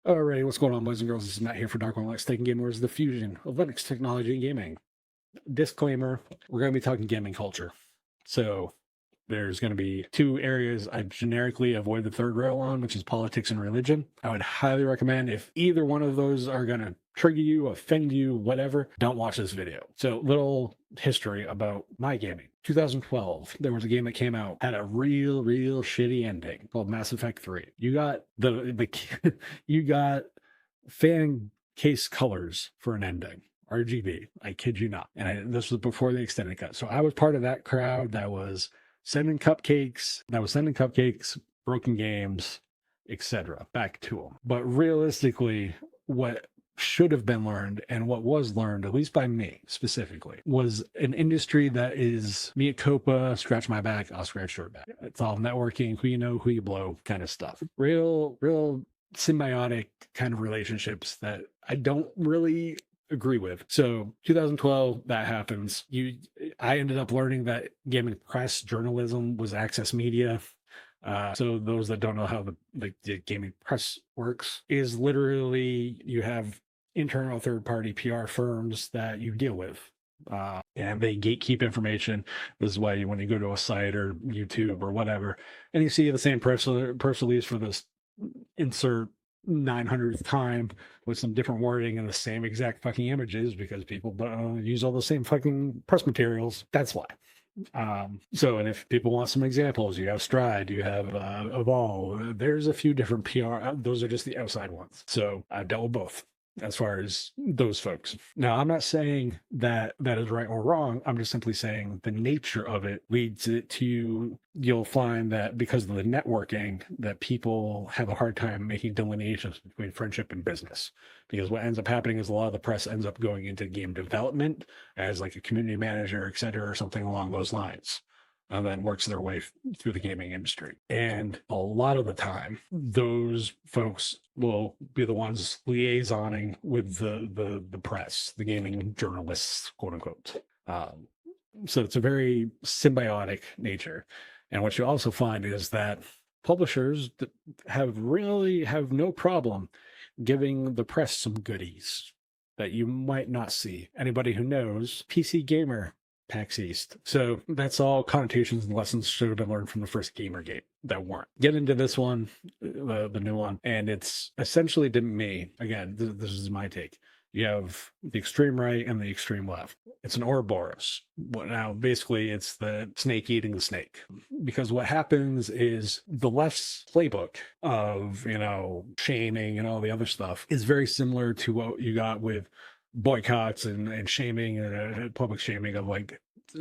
Alright, what's going on, boys and girls? This is Matt here for Dark One Linux, taking gamers the fusion of Linux technology and gaming. Disclaimer, we're going to be talking gaming culture. So there's going to be two areas I generically avoid the third rail on, which is politics and religion. I would highly recommend, if either one of those are going to trigger you, offend you, whatever, don't watch this video. So little history about my gaming. 2012, there was a game that came out, had a real shitty ending called Mass Effect 3. You got you got fan case colors for an ending. RGB. I kid you not. And this was before the extended cut. So I was part of that crowd that was sending cupcakes, broken games, etc. back to them. But realistically, what should have been learned, and what was learned, at least by me specifically, was an industry that is me at Copa, scratch my back, I'll scratch your back. It's all networking, who you know, who you blow kind of stuff. Real symbiotic kind of relationships that I don't really agree with. So 2012, that happens. I ended up learning that gaming press journalism was access media. So those that don't know how the gaming press works, is literally you have internal third-party PR firms that you deal with. And they gatekeep information. This is why when you go to a site or YouTube or whatever, and you see the same press release for this insert 900th time with some different wording and the same exact fucking images, because people use all the same fucking press materials. That's why. And if people want some examples, you have Stride, you have Evolve. There's a few different PR. Those are just the outside ones. So I've dealt with both as far as those folks. Now, I'm not saying that that is right or wrong. I'm just simply saying the nature of it leads it to, you'll find that because of the networking, that people have a hard time making delineations between friendship and business. Because what ends up happening is a lot of the press ends up going into game development as like a community manager, et cetera, or something along those lines, and then works their way through the gaming industry. And a lot of the time, those folks will be the ones liaisoning with the press, the gaming journalists, quote unquote. So it's a very symbiotic nature. And what you also find is that publishers have no problem giving the press some goodies that you might not see. Anybody who knows PC Gamer, PAX East. So that's all connotations and lessons should have been learned from the first GamerGate that weren't. Get into this one, the new one, and it's essentially, to me, again, this is my take. You have the extreme right and the extreme left. It's an Ouroboros. Now, basically, it's the snake eating the snake. Because what happens is the left's playbook of, shaming and all the other stuff is very similar to what you got with boycotts and shaming and public shaming of like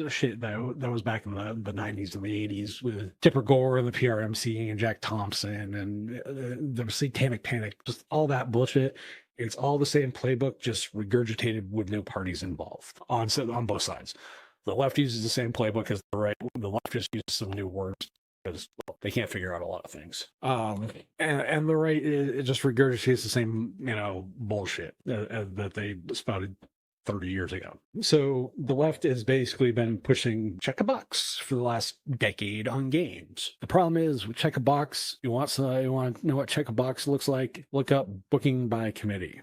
shit that was back in the 90s and the 80s with Tipper Gore and the PRMC and Jack Thompson and the Satanic Panic, just all that bullshit. It's all the same playbook, just regurgitated with no parties involved on both sides. The left uses the same playbook as the right. The left just uses some new words because they can't figure out a lot of things. And the right, it just regurgitates the same, bullshit that they spouted 30 years ago. So the left has basically been pushing check a box for the last decade on games. The problem is with check a box, you want to know what check a box looks like? Look up booking by committee.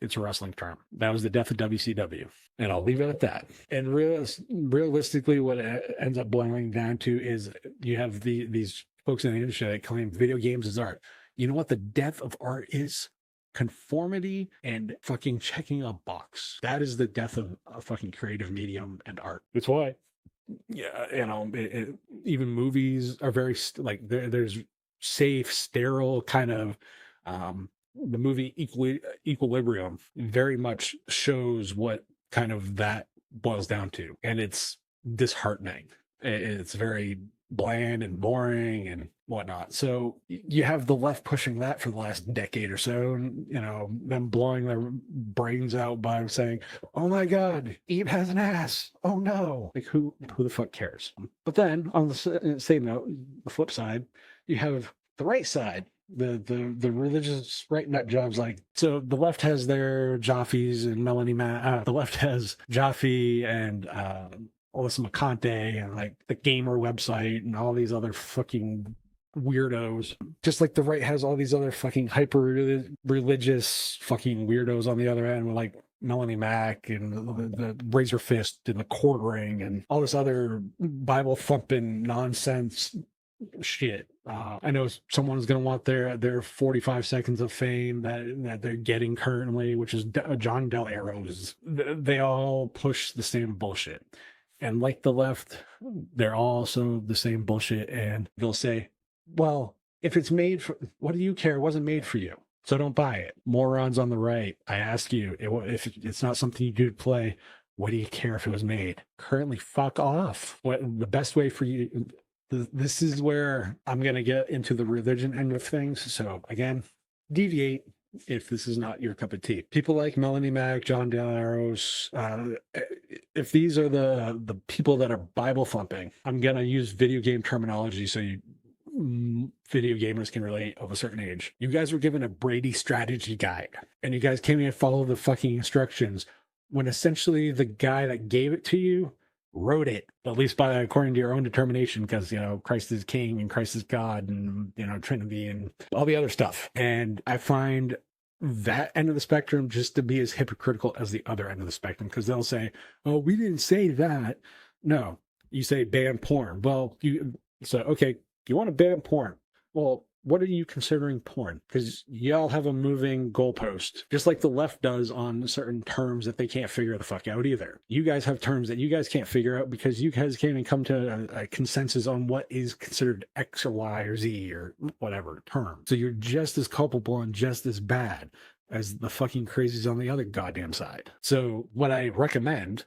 It's a wrestling term. That was the death of WCW. And I'll leave it at that. And realistically, what it ends up boiling down to is you have these folks in the industry that claim video games is art. You know what the death of art is? Conformity and fucking checking a box. That is the death of a fucking creative medium and art. That's why, even movies are very, there's safe, sterile kind of, the movie Equilibrium very much shows what kind of that boils down to. And it's disheartening. It's very bland and boring and whatnot. So you have the left pushing that for the last decade or so, and them blowing their brains out by saying, "Oh my God, Eve has an ass. Oh no!" Like who the fuck cares? But then on the same note, the flip side, you have the right side. The religious right nut jobs. Like, so the left has their Jaffes and the left has Jaffe and Alyssa McConte and like the gamer website and all these other fucking weirdos, just like the right has all these other fucking hyper religious fucking weirdos on the other end with like Melanie Mack and the razor fist and the quartering and all this other Bible thumping nonsense shit. I know someone's going to want their 45 seconds of fame that they're getting currently, which is John Del Arrows. They all push the same bullshit. And like the left, they're also the same bullshit. And they'll say, well, if it's made for, what do you care? It wasn't made for you. So don't buy it. Morons on the right, I ask you, if it's not something you do to play, what do you care if it was made? Currently, fuck off. The best way for you, this is where I'm going to get into the religion end of things. So again, deviate if this is not your cup of tea. People like Melanie Mack, John Del Arrows, if these are the people that are Bible thumping, I'm going to use video game terminology so video gamers can relate of a certain age. You guys were given a Brady strategy guide and you guys came in and followed the fucking instructions when essentially the guy that gave it to you wrote it, at least according to your own determination, because, you know, Christ is king and Christ is God and, you know, Trinity and all the other stuff. And I find that end of the spectrum just to be as hypocritical as the other end of the spectrum, because they'll say, oh, we didn't say that. No, you say ban porn. Well, okay, you want to ban porn. Well, what are you considering porn? Because y'all have a moving goalpost, just like the left does on certain terms that they can't figure the fuck out either. You guys have terms that you guys can't figure out because you guys can't even come to a consensus on what is considered X or Y or Z or whatever term. So you're just as culpable and just as bad as the fucking crazies on the other goddamn side. So what I recommend,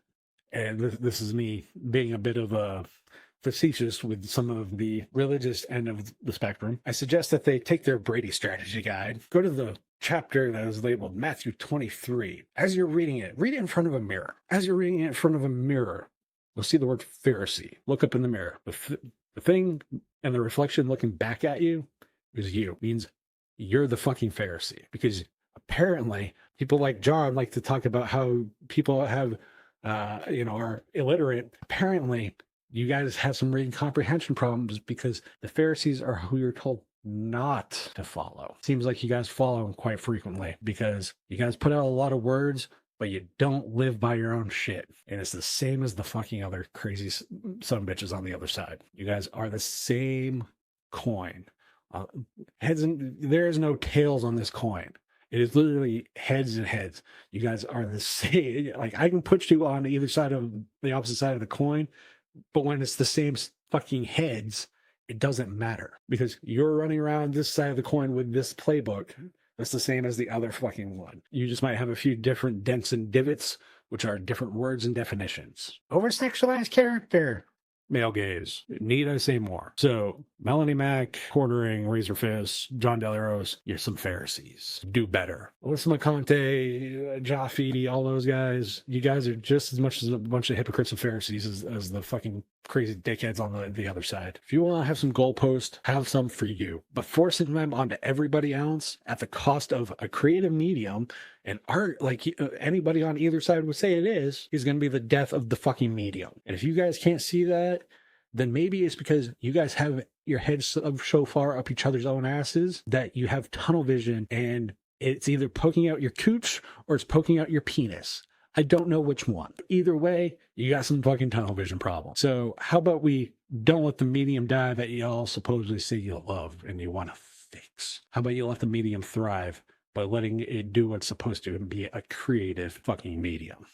and this is me being a bit of a facetious with some of the religious end of the spectrum, I suggest that they take their Brady strategy guide, go to the chapter that is labeled Matthew 23. As you're reading it, read it in front of a mirror. As you're reading it in front of a mirror, you'll see the word Pharisee. Look up in the mirror. The thing and the reflection looking back at you is you. It means you're the fucking Pharisee. Because apparently people like John like to talk about how people have, are illiterate. Apparently, you guys have some reading comprehension problems because the Pharisees are who you're told not to follow. Seems like you guys follow them quite frequently because you guys put out a lot of words, but you don't live by your own shit. And it's the same as the fucking other crazy sumbitches on the other side. You guys are the same coin. There is no tails on this coin. It is literally heads and heads. You guys are the same. Like, I can put you on either side of the opposite side of the coin, but when it's the same fucking heads, it doesn't matter because you're running around this side of the coin with this playbook. That's the same as the other fucking one. You just might have a few different dents and divots, which are different words and definitions. Over-sexualized character. Male gaze. Need I say more? So, Melanie Mack, quartering, razor fist, John Del Arrows, you're some Pharisees. Do better. Alyssa McConaughey, Jaffe, all those guys, you guys are just as much as a bunch of hypocrites and Pharisees as the fucking crazy dickheads on the other side. If you want to have some goalposts, have some for you. But forcing them onto everybody else at the cost of a creative medium and art, like anybody on either side would say it is going to be the death of the fucking medium. And if you guys can't see that, then maybe it's because you guys have your heads so far up each other's own asses that you have tunnel vision and it's either poking out your cooch or it's poking out your penis. I don't know which one. Either way, you got some fucking tunnel vision problem. So how about we don't let the medium die that you all supposedly say you love and you want to fix? How about you let the medium thrive by letting it do what's supposed to and be a creative fucking medium?